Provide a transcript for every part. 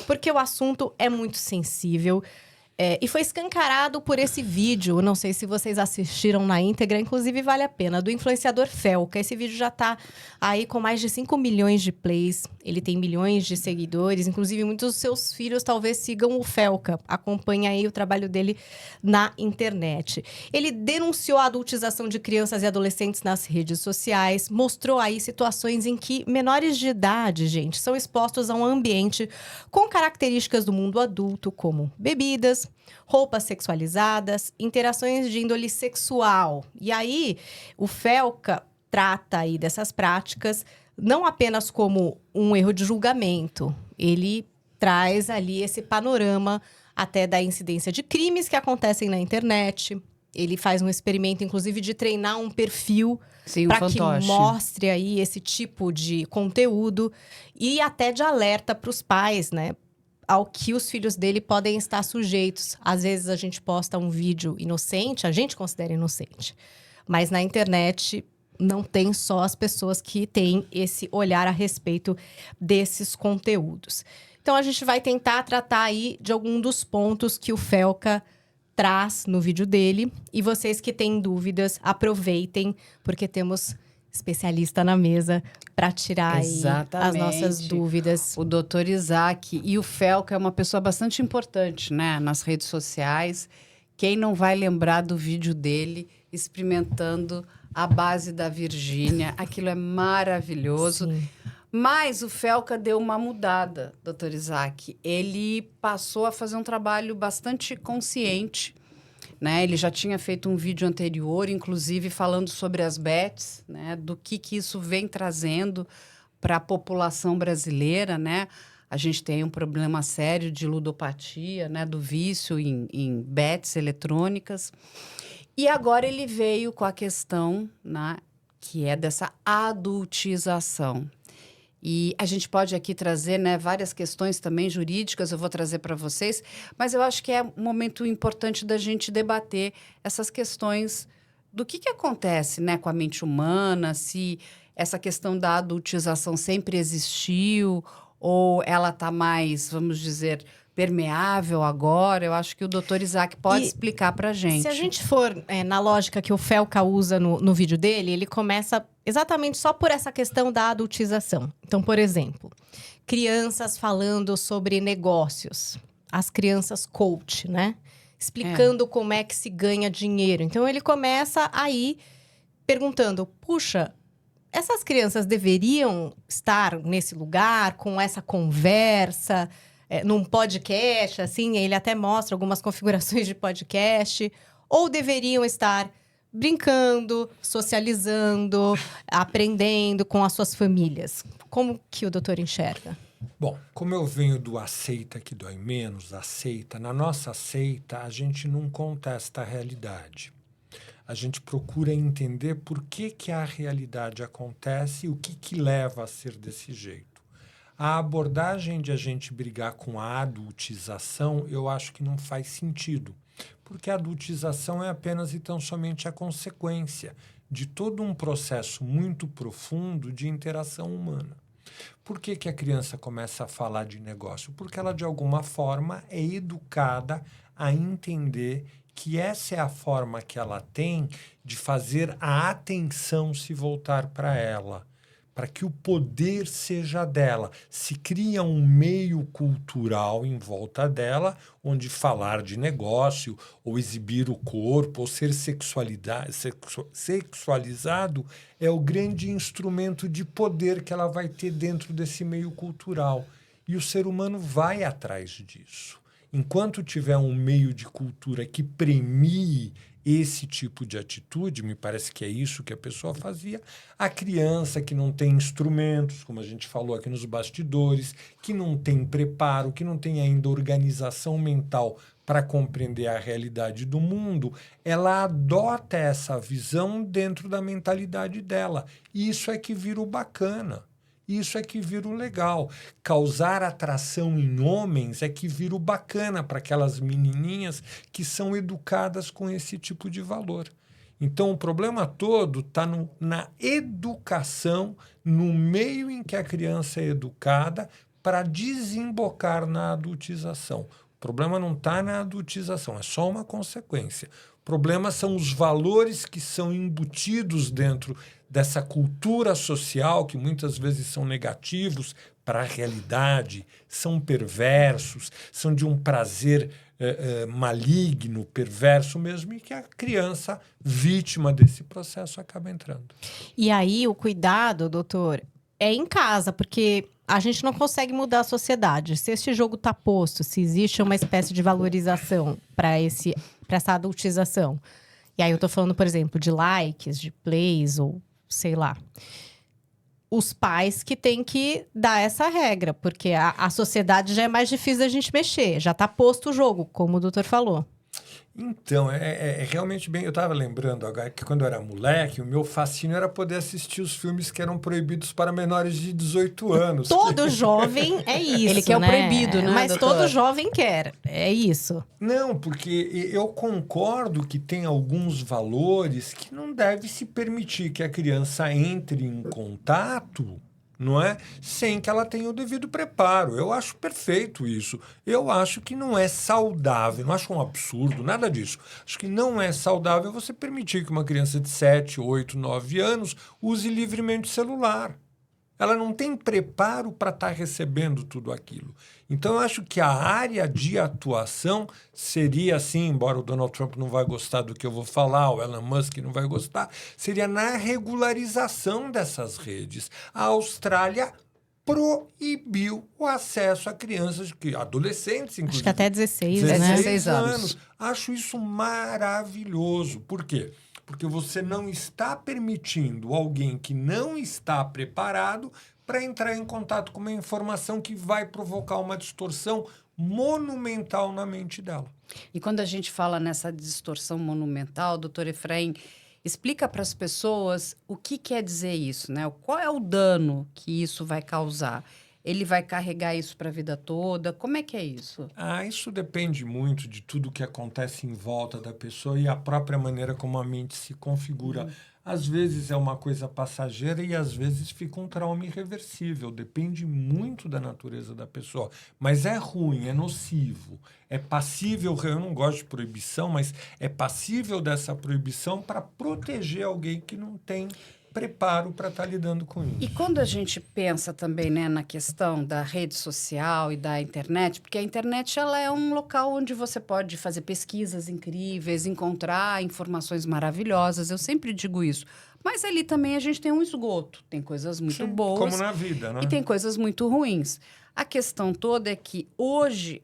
porque o assunto é muito sensível. E foi escancarado por esse vídeo, não sei se vocês assistiram na íntegra, inclusive vale a pena, do influenciador Felca. Esse vídeo já tá aí com mais de 5 milhões de plays, ele tem milhões de seguidores, inclusive muitos dos seus filhos talvez sigam o Felca, acompanha aí o trabalho dele na internet. Ele denunciou a adultização de crianças e adolescentes nas redes sociais, mostrou aí situações em que menores de idade, gente, são expostos a um ambiente com características do mundo adulto, como bebidas, roupas sexualizadas, interações de índole sexual. E aí, o Felca trata aí dessas práticas não apenas como um erro de julgamento, ele traz ali esse panorama até da incidência de crimes que acontecem na internet. Ele faz um experimento, inclusive, de treinar um perfil para que mostre aí esse tipo de conteúdo e até de alerta para os pais, né? Ao que os filhos dele podem estar sujeitos. Às vezes a gente posta um vídeo inocente, a gente considera inocente. Mas na internet não tem só as pessoas que têm esse olhar a respeito desses conteúdos. Então a gente vai tentar tratar aí de algum dos pontos que o Felca traz no vídeo dele. E vocês que têm dúvidas, aproveitem, porque temos especialista na mesa para tirar aí as nossas dúvidas. O doutor Isaac. E o Felca é uma pessoa bastante importante, né? Nas redes sociais. Quem não vai lembrar do vídeo dele experimentando a base da Virgínia? Aquilo é maravilhoso. Sim. Mas o Felca deu uma mudada, doutor Isaac. Ele passou a fazer um trabalho bastante consciente, né? Ele já tinha feito um vídeo anterior, inclusive falando sobre as bets, né? Do que isso vem trazendo para a população brasileira, né? A gente tem um problema sério de ludopatia, né? Do vício em bets eletrônicas. E agora ele veio com a questão, né? Que é dessa adultização. E a gente pode aqui trazer, né, várias questões também jurídicas, eu vou trazer para vocês, mas eu acho que é um momento importante da gente debater essas questões do que acontece, né, com a mente humana, se essa questão da adultização sempre existiu ou ela está mais, vamos dizer, permeável agora. Eu acho que o doutor Isaac pode explicar para a gente. Se a gente for na lógica que o Felca usa no vídeo dele, ele começa exatamente só por essa questão da adultização. Então, por exemplo, crianças falando sobre negócios. As crianças coach, né? Explicando como é que se ganha dinheiro. Então, ele começa aí perguntando, puxa, essas crianças deveriam estar nesse lugar, com essa conversa, num podcast, assim, ele até mostra algumas configurações de podcast, ou deveriam estar brincando, socializando, aprendendo com as suas famílias. Como que o doutor enxerga? Bom, como eu venho do aceita que dói menos, aceita, na nossa aceita a gente não contesta a realidade. A gente procura entender por que a realidade acontece e o que leva a ser desse jeito. A abordagem de a gente brigar com a adultização, eu acho que não faz sentido, porque a adultização é apenas e tão somente a consequência de todo um processo muito profundo de interação humana. Por que a criança começa a falar de negócio? Porque ela, de alguma forma, é educada a entender que essa é a forma que ela tem de fazer a atenção se voltar para ela, para que o poder seja dela. Se cria um meio cultural em volta dela, onde falar de negócio, ou exibir o corpo, ou ser sexualizado, é o grande instrumento de poder que ela vai ter dentro desse meio cultural. E o ser humano vai atrás disso. Enquanto tiver um meio de cultura que premie esse tipo de atitude, me parece que é isso que a pessoa fazia, a criança que não tem instrumentos, como a gente falou aqui nos bastidores, que não tem preparo, que não tem ainda organização mental para compreender a realidade do mundo, ela adota essa visão dentro da mentalidade dela. E isso é que vira o bacana. Isso é que vira o legal. Causar atração em homens é que vira o bacana para aquelas menininhas que são educadas com esse tipo de valor. Então, o problema todo está na educação, no meio em que a criança é educada, para desembocar na adultização. O problema não está na adultização, é só uma consequência. O problema são os valores que são embutidos dentro dessa cultura social, que muitas vezes são negativos para a realidade, são perversos, são de um prazer maligno, perverso mesmo, e que a criança, vítima desse processo, acaba entrando. E aí, o cuidado, doutor, é em casa, porque a gente não consegue mudar a sociedade. Se este jogo está posto, se existe uma espécie de valorização para essa adultização. E aí eu tô falando, por exemplo, de likes, de plays, ou sei lá. Os pais que têm que dar essa regra, porque a sociedade já é mais difícil da gente mexer. Já está posto o jogo, como o doutor falou. Então, é realmente bem... Eu estava lembrando agora que quando eu era moleque, o meu fascínio era poder assistir os filmes que eram proibidos para menores de 18 anos. Todo jovem é isso, Ele quer o proibido, né, Mas doutor? todo jovem quer, é isso. Não, porque eu concordo que tem alguns valores que não deve se permitir que a criança entre em contato, não é? Sem que ela tenha o devido preparo. Eu acho perfeito isso. Eu acho que não é saudável, não acho um absurdo, nada disso. Acho que não é saudável você permitir que uma criança de 7, 8, 9 anos use livremente o celular. Ela não tem preparo para estar recebendo tudo aquilo. Então, eu acho que a área de atuação seria assim, embora o Donald Trump não vai gostar do que eu vou falar, o Elon Musk não vai gostar, seria na regularização dessas redes. A Austrália proibiu o acesso a crianças, adolescentes, inclusive. Acho que até 16, 16 né? anos. Acho isso maravilhoso. Por quê? Porque você não está permitindo alguém que não está preparado para entrar em contato com uma informação que vai provocar uma distorção monumental na mente dela. E quando a gente fala nessa distorção monumental, doutor Efraim, explica para as pessoas o que quer dizer isso, né? Qual é o dano que isso vai causar? Ele vai carregar isso para a vida toda? Como é que é isso? Isso depende muito de tudo que acontece em volta da pessoa e a própria maneira como a mente se configura. Às vezes é uma coisa passageira e às vezes fica um trauma irreversível. Depende muito da natureza da pessoa. Mas é ruim, é nocivo, é passível, eu não gosto de proibição, mas é passível dessa proibição para proteger alguém que não tem preparo para estar lidando com isso. E quando a gente pensa também, né, na questão da rede social e da internet, porque a internet ela é um local onde você pode fazer pesquisas incríveis, encontrar informações maravilhosas, eu sempre digo isso. Mas ali também a gente tem um esgoto, tem coisas muito boas. Como na vida, né? E tem coisas muito ruins. A questão toda é que hoje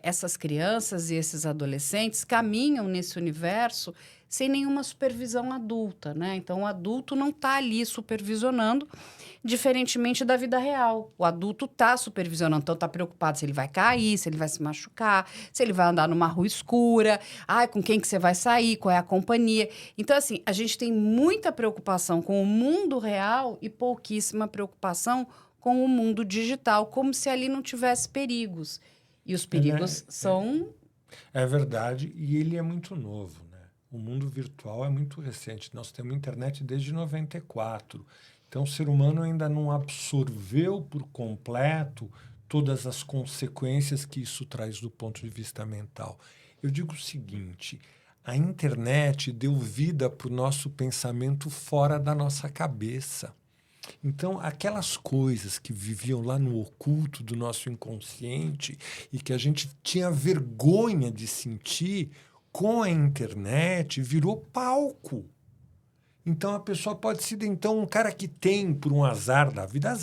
essas crianças e esses adolescentes caminham nesse universo sem nenhuma supervisão adulta, né? Então, o adulto não está ali supervisionando, diferentemente da vida real. O adulto está supervisionando, então está preocupado se ele vai cair, se ele vai se machucar, se ele vai andar numa rua escura, com quem que você vai sair, qual é a companhia. Então, assim, a gente tem muita preocupação com o mundo real e pouquíssima preocupação com o mundo digital, como se ali não tivesse perigos. E os perigos são... É verdade, e ele é muito novo, né? O mundo virtual é muito recente. Nós temos internet desde 94. Então, o ser humano ainda não absorveu por completo todas as consequências que isso traz do ponto de vista mental. Eu digo o seguinte, a internet deu vida para o nosso pensamento fora da nossa cabeça. Então, aquelas coisas que viviam lá no oculto do nosso inconsciente e que a gente tinha vergonha de sentir, com a internet virou palco. Então, a pessoa pode ser, então, um cara que tem, por um azar da vida,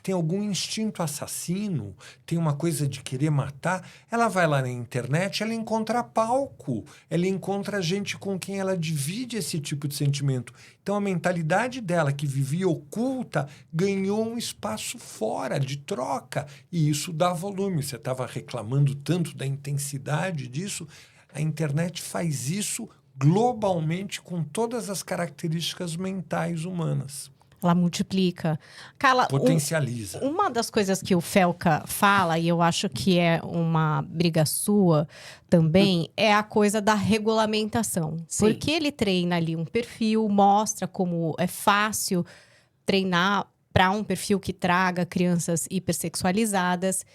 tem algum instinto assassino, tem uma coisa de querer matar, ela vai lá na internet, ela encontra palco, ela encontra gente com quem ela divide esse tipo de sentimento. Então, a mentalidade dela, que vivia oculta, ganhou um espaço fora, de troca, e isso dá volume. Você estava reclamando tanto da intensidade disso, a internet faz isso globalmente com todas as características mentais humanas. Ela multiplica. Carla, potencializa. Uma das coisas que o Felca fala, e eu acho que é uma briga sua também, é a coisa da regulamentação. Sim. Porque ele treina ali um perfil, mostra como é fácil treinar para um perfil que traga crianças hipersexualizadas.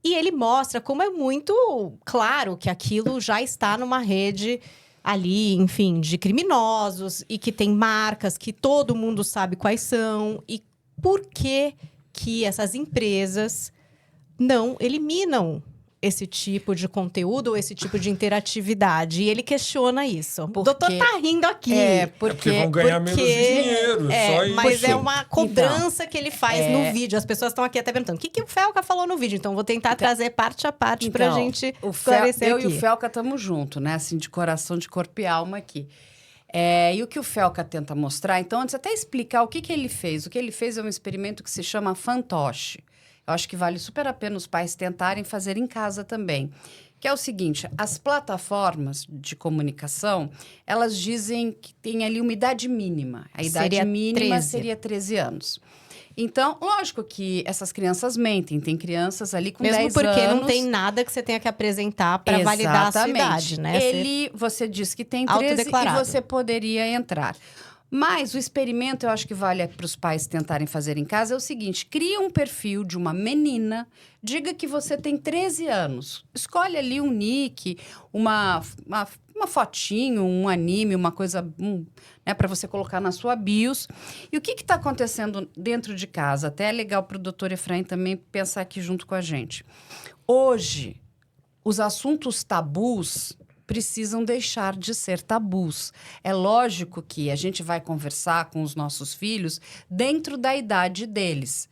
E ele mostra como é muito claro que aquilo já está numa rede ali, enfim, de criminosos e que tem marcas que todo mundo sabe quais são. E por que essas empresas não eliminam esse tipo de conteúdo ou esse tipo de interatividade? E ele questiona isso. O doutor tá rindo aqui. Porque vão ganhar menos dinheiro, só isso. Mas é uma cobrança que ele faz no vídeo. As pessoas estão aqui até perguntando, o que o Felca falou no vídeo? Então, vou tentar trazer parte a parte pra gente esclarecer eu aqui. e o Felca estamos juntos, né? Assim, de coração, de corpo e alma aqui. E o que o Felca tenta mostrar... Então, antes até explicar o que ele fez. O que ele fez é um experimento que se chama fantoche. Eu acho que vale super a pena os pais tentarem fazer em casa também. Que é o seguinte, as plataformas de comunicação, elas dizem que tem ali uma idade mínima. A idade mínima seria 13 anos. Então, lógico que essas crianças mentem. Tem crianças ali com 10 anos... Mesmo porque não tem nada que você tenha que apresentar para validar a sua idade, né? Você diz que tem 13 e você poderia entrar. Mas o experimento, eu acho que vale para os pais tentarem fazer em casa, é o seguinte: cria um perfil de uma menina, diga que você tem 13 anos. Escolhe ali um nick, uma fotinho, um anime, uma coisa né, para você colocar na sua bios. E o que está acontecendo dentro de casa? Até é legal para o doutor Efraim também pensar aqui junto com a gente. Hoje, os assuntos tabus precisam deixar de ser tabus. É lógico que a gente vai conversar com os nossos filhos dentro da idade deles.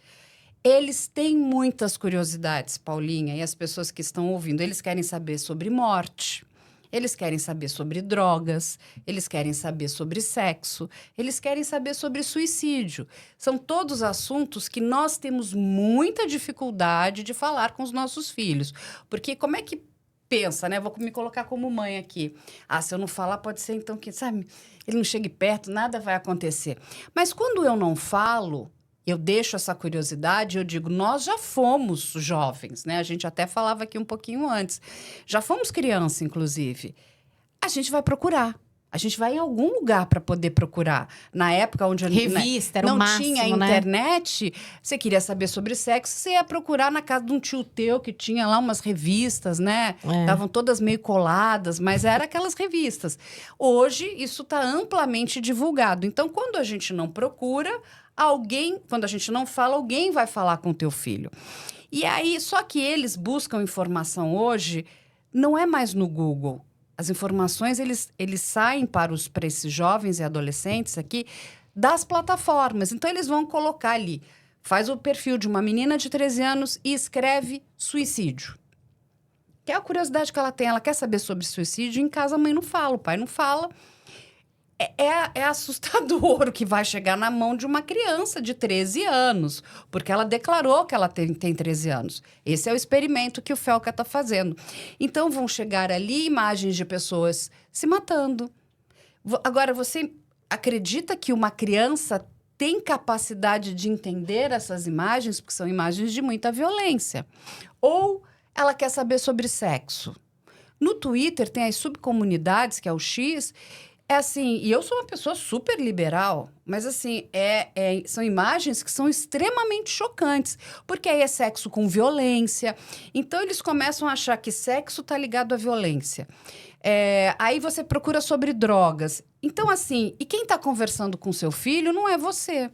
Eles têm muitas curiosidades, Paulinha, e as pessoas que estão ouvindo. Eles querem saber sobre morte, eles querem saber sobre drogas, eles querem saber sobre sexo, eles querem saber sobre suicídio. São todos assuntos que nós temos muita dificuldade de falar com os nossos filhos. Porque como é que pensa, né? Vou me colocar como mãe aqui. Se eu não falar, pode ser então que, sabe, ele não chegue perto, nada vai acontecer. Mas quando eu não falo, eu deixo essa curiosidade, eu digo, nós já fomos jovens, né? A gente até falava aqui um pouquinho antes. Já fomos criança, inclusive. A gente vai procurar. A gente vai em algum lugar para poder procurar. Na época onde revista, era não o máximo, tinha internet, você queria saber sobre sexo, você ia procurar na casa de um tio teu que tinha lá umas revistas, né? Estavam todas meio coladas, mas eram aquelas revistas. Hoje, isso está amplamente divulgado. Então, quando a gente não procura, quando a gente não fala, alguém vai falar com o teu filho. E aí, só que eles buscam informação hoje, não é mais no Google. As informações, eles saem para esses jovens e adolescentes aqui das plataformas. Então, eles vão colocar ali, faz o perfil de uma menina de 13 anos e escreve suicídio. Que é a curiosidade que ela tem. Ela quer saber sobre suicídio. Em casa, a mãe não fala, o pai não fala. É assustador o que vai chegar na mão de uma criança de 13 anos, porque ela declarou que ela tem 13 anos. Esse é o experimento que o Felca está fazendo. Então, vão chegar ali imagens de pessoas se matando. Agora, você acredita que uma criança tem capacidade de entender essas imagens, porque são imagens de muita violência? Ou ela quer saber sobre sexo? No Twitter tem as subcomunidades, que é o X. E eu sou uma pessoa super liberal, mas assim, são imagens que são extremamente chocantes, porque aí é sexo com violência. Então, eles começam a achar que sexo está ligado à violência. Aí você procura sobre drogas. Então, assim, e quem está conversando com seu filho não é você,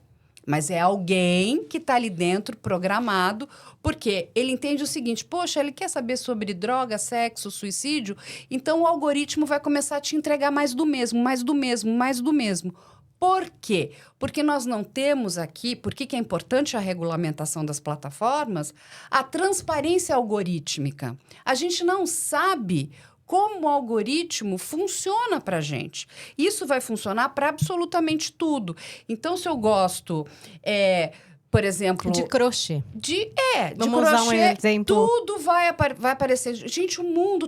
mas é alguém que está ali dentro, programado, porque ele entende o seguinte: poxa, ele quer saber sobre droga, sexo, suicídio, então o algoritmo vai começar a te entregar mais do mesmo, mais do mesmo, mais do mesmo. Por quê? Porque nós não temos aqui, por que é importante a regulamentação das plataformas, a transparência algorítmica. A gente não sabe como o algoritmo funciona para a gente. Isso vai funcionar para absolutamente tudo. Então, se eu gosto, por exemplo... De crochê. Vamos usar um exemplo. Tudo vai aparecer. Gente,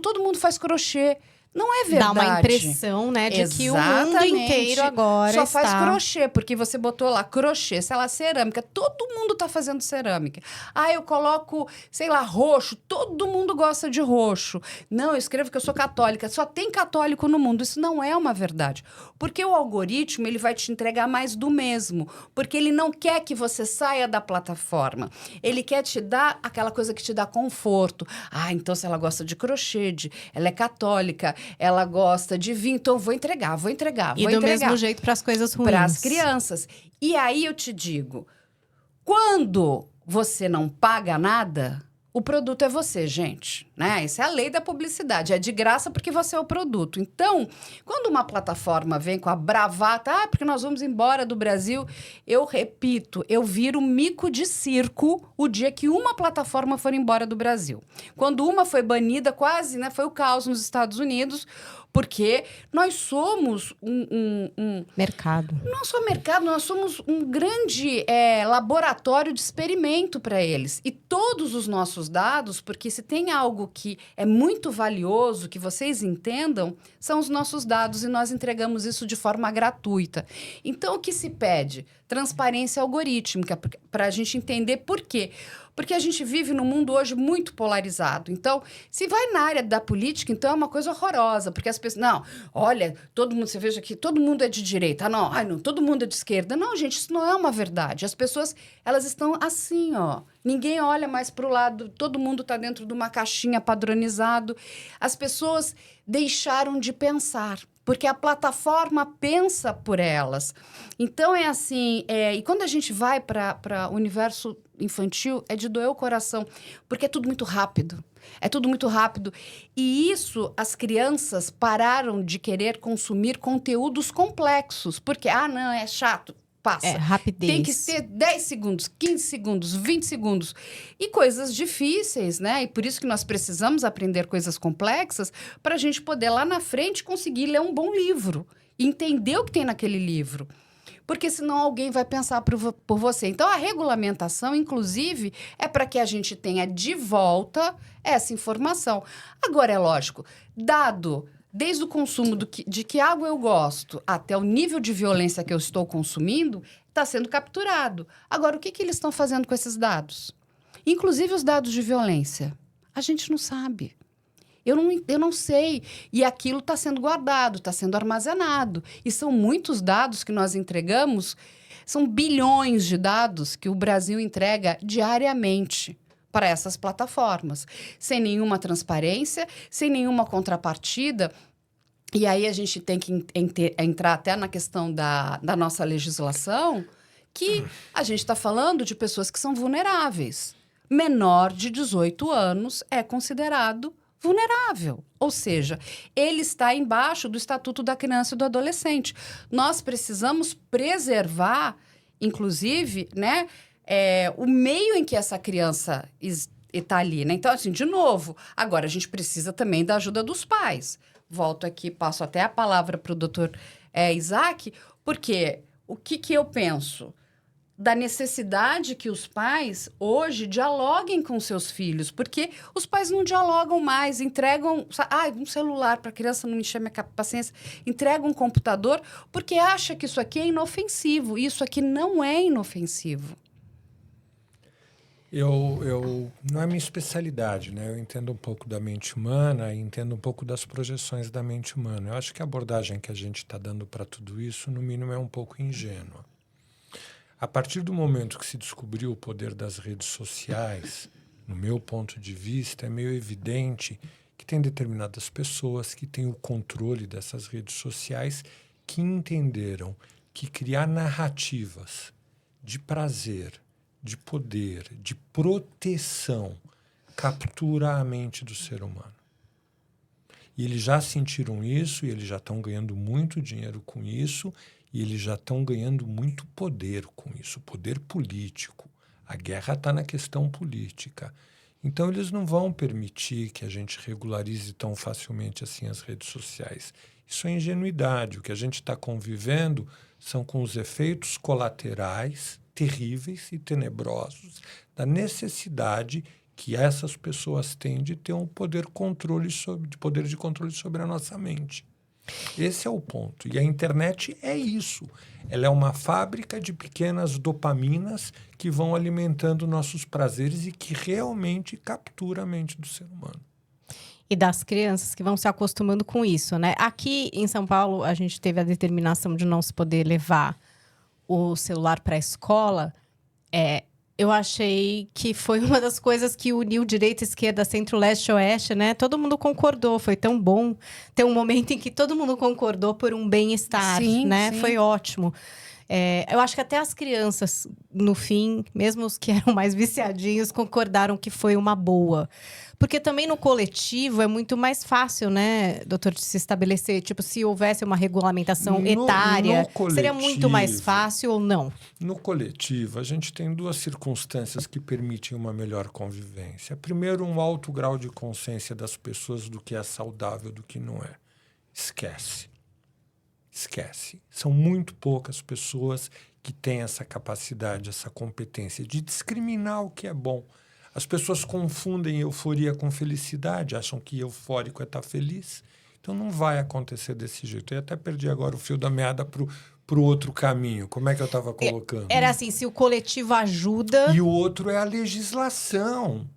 todo mundo faz crochê. Não é verdade. Dá uma impressão, né, de que o mundo Exatamente. inteiro agora só está... faz crochê, porque você botou lá crochê, sei lá, cerâmica. Todo mundo tá fazendo cerâmica. Ah, eu coloco, sei lá, roxo. Todo mundo gosta de roxo. Não, eu escrevo que eu sou católica. Só tem católico no mundo. Isso não é uma verdade. Porque o algoritmo, ele vai te entregar mais do mesmo. Porque ele não quer que você saia da plataforma. Ele quer te dar aquela coisa que te dá conforto. Ah, então se ela gosta de crochê, ela é católica, ela gosta de vinho, então vou entregar. E do mesmo jeito para as coisas ruins. Para as crianças. E aí eu te digo, quando você não paga nada, o produto é você, gente, né? Essa é a lei da publicidade. É de graça porque você é o produto. Então, quando uma plataforma vem com a bravata, porque nós vamos embora do Brasil, eu repito, eu viro mico de circo o dia que uma plataforma for embora do Brasil. Quando uma foi banida, quase, né? Foi o caos nos Estados Unidos, porque nós somos mercado. Não só mercado, nós somos um grande laboratório de experimento para eles. E todos os nossos dados, porque se tem algo que é muito valioso, que vocês entendam, são os nossos dados e nós entregamos isso de forma gratuita. Então, o que se pede? Transparência algorítmica, para a gente entender por quê. Porque a gente vive num mundo hoje muito polarizado. Então, se vai na área da política, então é uma coisa horrorosa. Porque as pessoas... Não, olha, todo mundo... Você veja aqui, todo mundo é de direita. Ah, não, não, todo mundo é de esquerda. Não, gente, isso não é uma verdade. As pessoas, elas estão assim, ó. Ninguém olha mais para o lado. Todo mundo está dentro de uma caixinha padronizado. As pessoas deixaram de pensar. Porque a plataforma pensa por elas. Então, é assim... e quando a gente vai para o universo infantil, é de doer o coração. Porque é tudo muito rápido. É tudo muito rápido. E isso, as crianças pararam de querer consumir conteúdos complexos. Porque, não, é chato. Passa. Rapidez. Tem que ser 10 segundos, 15 segundos, 20 segundos. E coisas difíceis, né? E por isso que nós precisamos aprender coisas complexas para a gente poder, lá na frente, conseguir ler um bom livro. Entender o que tem naquele livro. Porque senão alguém vai pensar por você. Então, a regulamentação, inclusive, é para que a gente tenha de volta essa informação. Agora, é lógico, dado... Desde o consumo de que água eu gosto até o nível de violência que eu estou consumindo, está sendo capturado. Agora, o que eles estão fazendo com esses dados? Inclusive os dados de violência. A gente não sabe. Eu não sei. E aquilo está sendo guardado, está sendo armazenado. E são muitos dados que nós entregamos, são bilhões de dados que o Brasil entrega diariamente para essas plataformas, sem nenhuma transparência, sem nenhuma contrapartida. E aí a gente tem que entrar até na questão da nossa legislação, que a gente está falando de pessoas que são vulneráveis. Menor de 18 anos é considerado vulnerável. Ou seja, ele está embaixo do Estatuto da Criança e do Adolescente. Nós precisamos preservar, inclusive, né, o meio em que essa criança está ali, né? Então, assim, de novo, agora a gente precisa também da ajuda dos pais. Volto aqui, passo até a palavra para o doutor Isaac, porque o que eu penso? Da necessidade que os pais, hoje, dialoguem com seus filhos, porque os pais não dialogam mais, entregam um celular para a criança não encher minha paciência, entregam um computador, porque acha que isso aqui é inofensivo, e isso aqui não é inofensivo. Não é minha especialidade, né? Eu entendo um pouco da mente humana e entendo um pouco das projeções da mente humana. Eu acho que a abordagem que a gente está dando para tudo isso, no mínimo, é um pouco ingênua. A partir do momento que se descobriu o poder das redes sociais, no meu ponto de vista, é meio evidente que tem determinadas pessoas que têm o controle dessas redes sociais que entenderam que criar narrativas de prazer, de poder, de proteção, captura a mente do ser humano. E eles já sentiram isso, e eles já estão ganhando muito dinheiro com isso, e eles já estão ganhando muito poder com isso, poder político. A guerra está na questão política. Então, eles não vão permitir que a gente regularize tão facilmente assim as redes sociais. Isso é ingenuidade. O que a gente está convivendo são com os efeitos colaterais terríveis e tenebrosos da necessidade que essas pessoas têm de ter um poder de controle sobre a nossa mente. Esse é o ponto. E a internet é isso. Ela é uma fábrica de pequenas dopaminas que vão alimentando nossos prazeres e que realmente captura a mente do ser humano. E das crianças que vão se acostumando com isso, né? Aqui em São Paulo, a gente teve a determinação de não se poder levar o celular para a escola. Eu achei que foi uma das coisas que uniu direita, esquerda, centro, leste, oeste, né? Todo mundo concordou, foi tão bom ter um momento em que todo mundo concordou por um bem-estar, né? Sim. Foi ótimo. Eu acho que até as crianças, no fim, mesmo os que eram mais viciadinhos, concordaram que foi uma boa. Porque também no coletivo é muito mais fácil, né, doutor, de se estabelecer. Tipo, se houvesse uma regulamentação etária, seria muito mais fácil ou não? No coletivo, a gente tem duas circunstâncias que permitem uma melhor convivência. Primeiro, um alto grau de consciência das pessoas do que é saudável, do que não é. Esquece. São muito poucas pessoas que têm essa capacidade, essa competência de discriminar o que é bom. As pessoas confundem euforia com felicidade, acham que eufórico é estar feliz. Então não vai acontecer desse jeito. Eu até perdi agora o fio da meada para o outro caminho. Como é que eu estava colocando? Era assim, se o coletivo ajuda... E o outro é a legislação.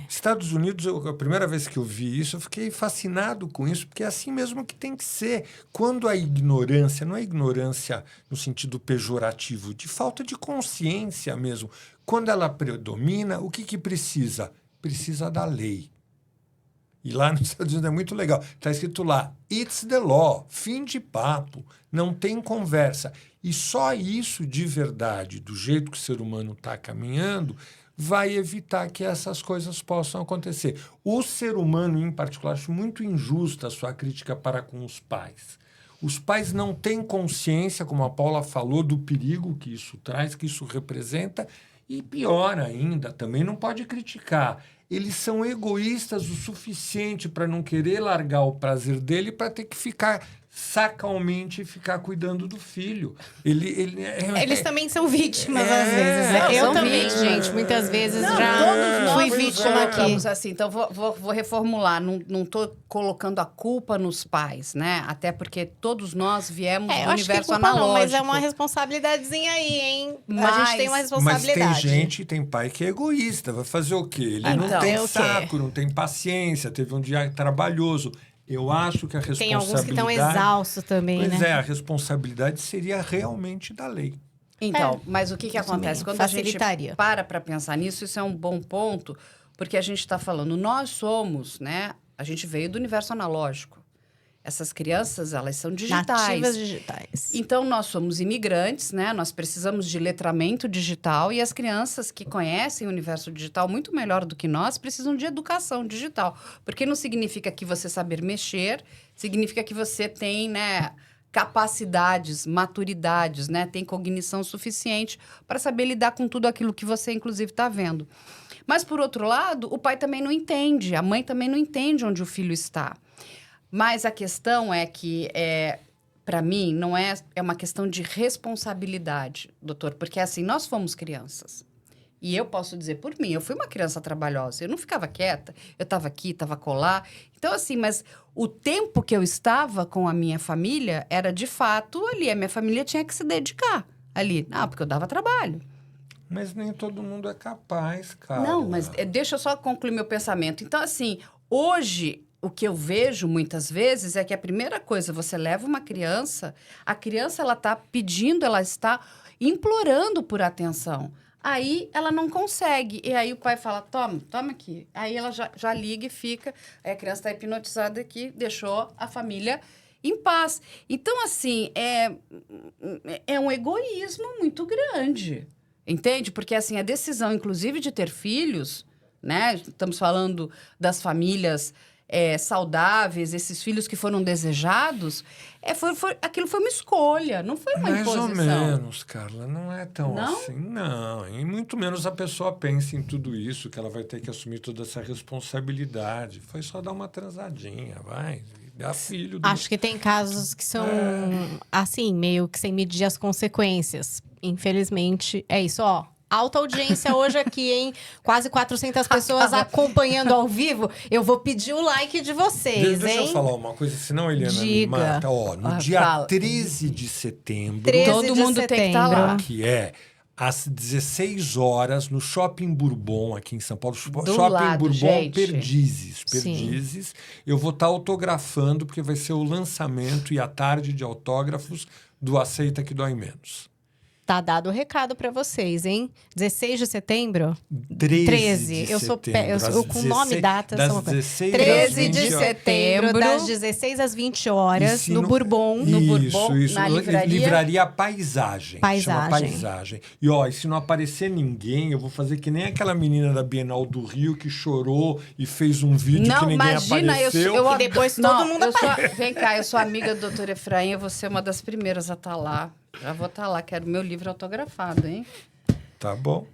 Estados Unidos, a primeira vez que eu vi isso, eu fiquei fascinado com isso, porque é assim mesmo que tem que ser. Quando a ignorância, não é ignorância no sentido pejorativo, de falta de consciência mesmo, quando ela predomina, o que precisa? Precisa da lei. E lá nos Estados Unidos é muito legal. Está escrito lá, it's the law, fim de papo, não tem conversa. E só isso de verdade, do jeito que o ser humano está caminhando, vai evitar que essas coisas possam acontecer. O ser humano, em particular, acho muito injusta a sua crítica para com os pais. Os pais não têm consciência, como a Paula falou, do perigo que isso traz, que isso representa, e pior ainda, também não pode criticar. Eles são egoístas o suficiente para não querer largar o prazer dele para ter que ficar sacralmente ficar cuidando do filho. Eles também são vítimas, às vezes. Não, eu são também, vítimas. gente, muitas vezes Não, já todos fui nós vítima aqui. colocamos assim. Então, vou reformular. Não estou colocando a culpa nos pais, né? Até porque todos nós viemos do eu acho que universo culpa analógico. não, mas é uma responsabilidadezinha aí, hein? A Mas- gente tem uma Mas responsabilidade. tem pai que é egoísta. Vai fazer o quê? Ele Ah, não então. tem É o quê? saco, não tem paciência, teve um dia trabalhoso. Eu acho que a responsabilidade... Tem alguns que estão exaustos também, Pois né? a responsabilidade seria realmente da lei. Então, mas o que isso acontece? também Quando a facilitaria. gente para pensar nisso, isso é um bom ponto, porque a gente está falando, nós somos, né? A gente veio do universo analógico. Essas crianças, elas são digitais. Nativas digitais. Então, nós somos imigrantes, né? Nós precisamos de letramento digital e as crianças que conhecem o universo digital muito melhor do que nós precisam de educação digital. Porque não significa que você saber mexer, significa que você tem, né, capacidades, maturidades, né? Tem cognição suficiente para saber lidar com tudo aquilo que você, inclusive, está vendo. Mas, por outro lado, o pai também não entende, a mãe também não entende onde o filho está. Mas a questão é que, para mim, não é uma questão de responsabilidade, doutor. Porque, assim, nós fomos crianças. E eu posso dizer por mim, eu fui uma criança trabalhosa. Eu não ficava quieta, eu estava aqui, estava colar. Então, assim, mas o tempo que eu estava com a minha família era, de fato, ali. A minha família tinha que se dedicar ali. Ah, porque eu dava trabalho. Mas nem todo mundo é capaz, cara. Não, mas deixa eu só concluir meu pensamento. Então, assim, hoje... O que eu vejo muitas vezes é que a primeira coisa, você leva uma criança, a criança ela está pedindo, ela está implorando por atenção. Aí ela não consegue. E aí o pai fala, toma aqui. Aí ela já liga e fica. Aí a criança está hipnotizada aqui, deixou a família em paz. Então, assim, é um egoísmo muito grande. Entende? Porque, assim, a decisão, inclusive, de ter filhos, né? Estamos falando das famílias... saudáveis, esses filhos que foram desejados, aquilo foi uma escolha, não foi uma imposição. Mais ou menos, Carla, não é tão Não? assim, não. E muito menos a pessoa pensa em tudo isso, que ela vai ter que assumir toda essa responsabilidade. Foi só dar uma transadinha, vai, dar filho. Acho que tem casos que são, assim, meio que sem medir as consequências. Infelizmente, é isso, ó. alta audiência hoje aqui, hein? Quase 400 pessoas acompanhando ao vivo. Eu vou pedir o like de vocês, Deixa hein? eu falar uma coisa, senão a Eliana me Diga. mata. Ó, no dia fala. 13 de setembro, 13 Todo de mundo tem que estar setembro. lá. que é às 16 horas, no Shopping Bourbon, aqui em São Paulo. Do Shopping lado, Bourbon gente. Perdizes. Sim. Perdizes. Eu vou estar autografando, porque vai ser o lançamento e a tarde de autógrafos do Aceita Que Dói Menos. Tá dado o recado pra vocês, hein? 16 de setembro? 13 de Eu sou setembro, eu às com nome e 16 data. das sou uma coisa. 16 13 às de 20 horas. setembro, das 16 às 20 horas, E se no não- Bourbon. No Bourbon, Isso, na livraria? Livraria Paisagem. Chama Paisagem. Paisagem. E ó, e se não aparecer ninguém, eu vou fazer que nem aquela menina da Bienal do Rio que chorou e fez um vídeo que Não, ninguém imagina, apareceu. E depois não, todo mundo Vem cá, eu sou amiga do doutor Efraim, eu vou ser uma das primeiras a estar lá. Já vou estar lá, quero meu livro autografado, hein? Tá bom.